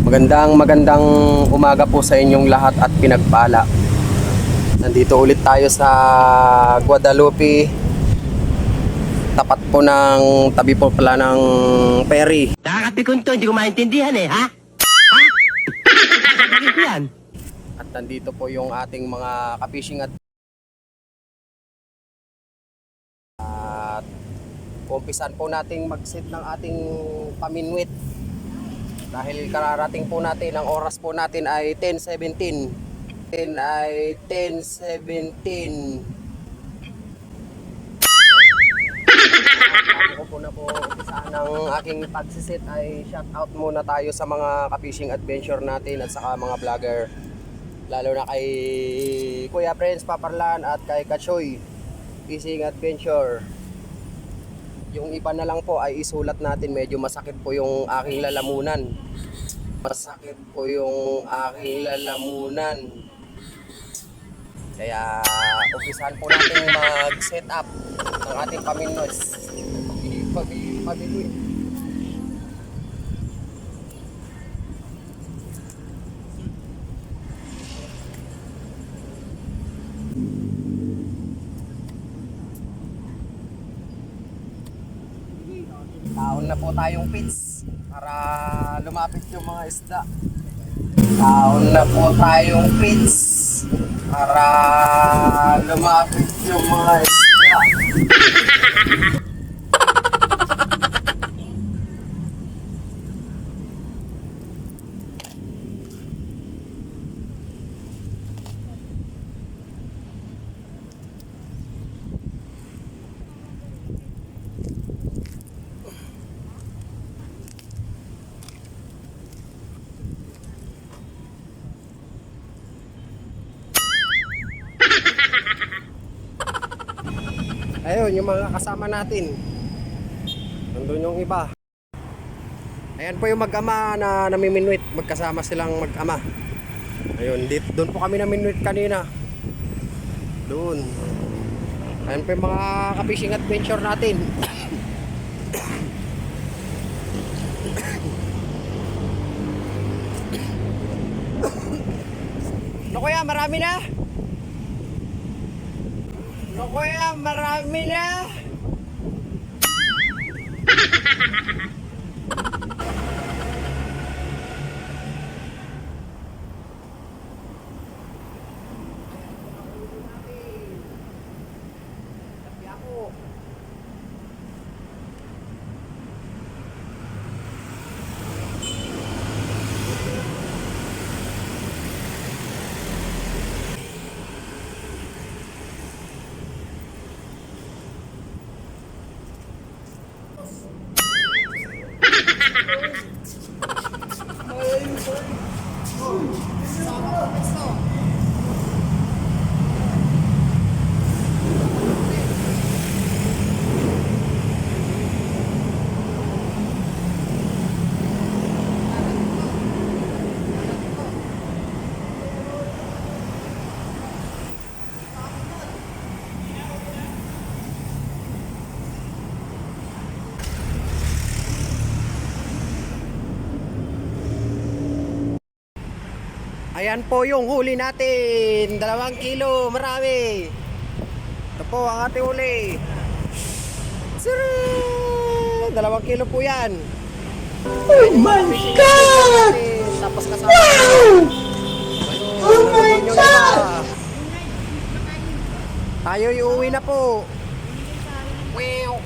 Magandang umaga po sa inyong lahat at pinagpala. Nandito ulit tayo sa Guadalupe. Tabi po pala ng ferry. Nakakapikon to, hindi ko maintindihan ha? Yan. At nandito po yung ating mga ka-fishing at umpisan po nating mag-set ng ating paminwit. Dahil kararating po natin, ang oras po natin ay 10:17. 10:17. Bago ko po na po umpisahan ng aking pagsisit ay shout out muna tayo sa mga ka-fishing adventure natin at saka mga vlogger. Lalo na kay Kuya Prince Paparlan at kay Kachoy Fishing Adventure. Yung iba na lang po ay isulat natin, medyo masakit po yung aking lalamunan. Kaya umpisahan po natin mag-set up ng ating paminwit. Taon na po tayong pits para lumapit yung mga isda. Taon na po tayong pits para lumapit yung mga isda. Ayun, yung mga kasama natin. Nandun yung iba. Ayan po yung mag-ama na namiminwit. Magkasama silang mag-ama. Ayun, doon po kami naminwit kanina. Doon. Ayan po yung mga ka-fishing adventure natin. No kuya, marami na? No kuya, marami na? Ayan po yung huli natin. 2 kilo, marami. Ito po ang ating huli. 2 kilo po yan. Oh my God! Tapos kasama. Oh my God! Tayo iuwi na po. Wow.